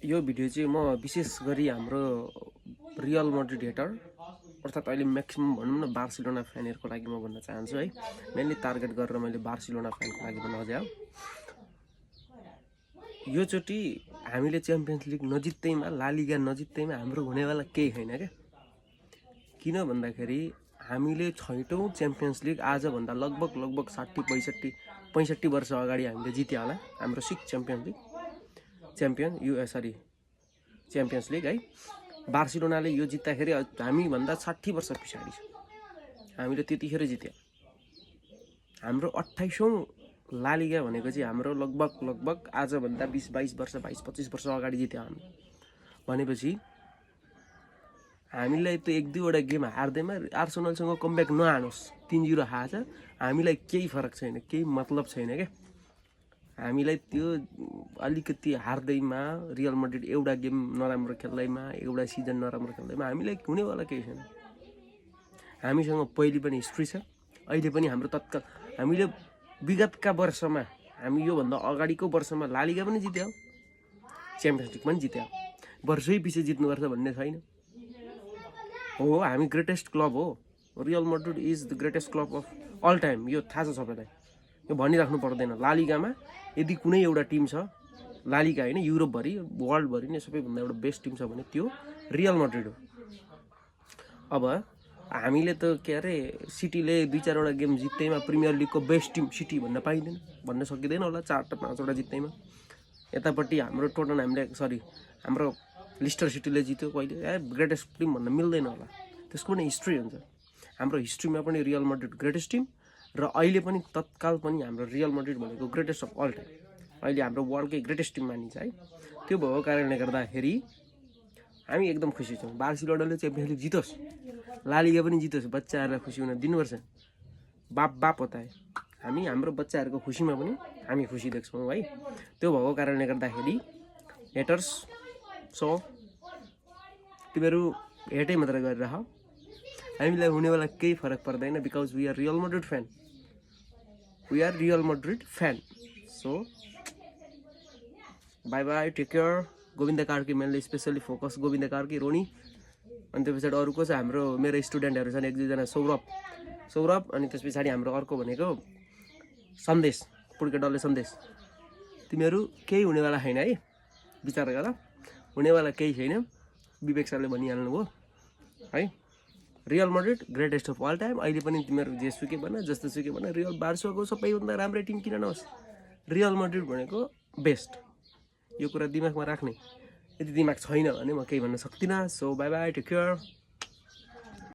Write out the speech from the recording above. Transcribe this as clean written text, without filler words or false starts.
यो भिडियो चाहिँ म विशेष गरी हाम्रो रियल मड्रिड हेटर अर्थात् अहिले म्याक्सिमम भनौँ न बार्सिलोना फ्यानहरूको लागि म भन्न चाहन्छु है। मेनली टार्गेट गरेर मैले बार्सिलोना फ्यानको लागि भन्न खोजेँ। यो चोटि हामीले च्याम्पियन्स लिग नजित्दैमा ला लिगा नजित्दैमा हाम्रो हुनेवाला केही छैन क्या। किन भन्दाखेरि हामीले छैटौँ च्याम्पियन्स लिग आजभन्दा लगभग 60-65 वर्ष अगाडि हामीले जित्यो होला हाम्रो 6 च्याम्पियन्स लिग च्याम्पियन्स लिग है। बार्सिलोनाले यो जित्दाखेरि हामीभन्दा 60 वर्ष पछाडि छ, हामीले त्यतिखेर जित्यो। हाम्रो 28औं ला लिगा भनेको चाहिँ हाम्रो लगभग आजभन्दा 20-22 वर्ष 22-25 वर्ष अगाडि जित्यो हामी भनेपछि हामीलाई त 1-2 वटा गेम हार्दैमा आर्सेनलसँग कमब्याक नहानोस् 3-0 हाछ, हामीलाई केही फरक छैन, केही मतलब छैन क्या। हामीलाई त्यो अलिकति हार्दैमा रियल मड्रिड एउटा गेम नराम्रो खेल्दैमा एउटा सिजन नराम्रो खेल्दैमा हामीलाई हुनेवाला केही छैन। हामीसँग पहिले पनि हिस्ट्री छ, अहिले पनि हाम्रो तत्काल हामीले विगतका वर्षमा हामी योभन्दा अगाडिको वर्षमा ला लिगा पनि जित्यो, च्याम्पियन्स लिग पनि जित्यो। वर्षै पछि जित्नुपर्छ भन्ने छैन। हो हामी ग्रेटेस्ट क्लब हो, Real Madrid is the greatest club of all time, यो थाहा छ सबैलाई, यो भनिराख्नु पर्दैन। ला लिगामा यदि कुनै एउटा टिम छ, ला लिगा होइन युरोपभरि वर्ल्डभरि नै सबैभन्दा एउटा बेस्ट टिम छ भने त्यो रियल मड्रिड हो। अब हामीले त के अरे सिटीले 2-4 वटा गेम जित्दैमा प्रिमियर लिगको बेस्ट टिम सिटी भन्न पाइँदैन, भन्न सकिँदैन होला 4-5 वटा जित्दैमा। यतापट्टि हाम्रो हाम्रो लिस्टर सिटीले जित्यो कहिले, ग्रेटेस्ट टिम भन्न मिल्दैन होला, त्यसको पनि हिस्ट्री हुन्छ। हाम्रो हिस्ट्रीमा पनि रियल मड्रिड ग्रेटेस्ट टिम र अहिले पनि तत्काल पनि हाम्रो रियल मड्रिड भनेको ग्रेटेस्ट अफ अल टाइम, अहिले हाम्रो वर्ल्डकै ग्रेटेस्ट टिम मानिन्छ है। त्यो भएको कारणले गर्दाखेरि हामी एकदम खुसी छौँ। बार्सिलोनाले च्याम्पियन्स लिग जितोस्, ला लिगा पनि जितोस्, बच्चाहरूलाई खुसी हुन दिनुपर्छ। बाप होता है, हामी हाम्रो बच्चाहरूको खुसीमा पनि हामी खुसी देख्छौँ है। त्यो भएको कारणले गर्दाखेरि हेटर्स सो तिमीहरू हेटै मात्र गरिरह, हामीलाई हुनेवाला केही फरक पर्दैन। Because we are Real Madrid fan, we are Real Madrid fan. So bye bye, take care. Govind Karki mainly specially focus Govind Karki, Roni, अनि त्यो पछाडि अरूको चाहिँ हाम्रो मेरो स्टुडेन्टहरू छन् 1-2 जना, सौरभ, अनि त्यस पछाडि हाम्रो अर्को भनेको सन्देश, पुड्के डल्ले सन्देश। तिमीहरू केही हुनेवाला छैन है, विचार गर, हुनेवाला केही छैन। विवेक सरले भनिहाल्नु भयो है। Real Madrid greatest of all time. अहिले पनि तिमीहरू जेसुकै भन, जस्तो सुकै भन, रियल बार्सोको सबैभन्दा राम्रो टिम किन नहोस्, रियल मड्रिड भनेको बेस्ट। यो कुरा दिमागमा राख्ने, यदि दिमाग छैन भने म केही भन्न सक्दिनँ। So bye bye, take care.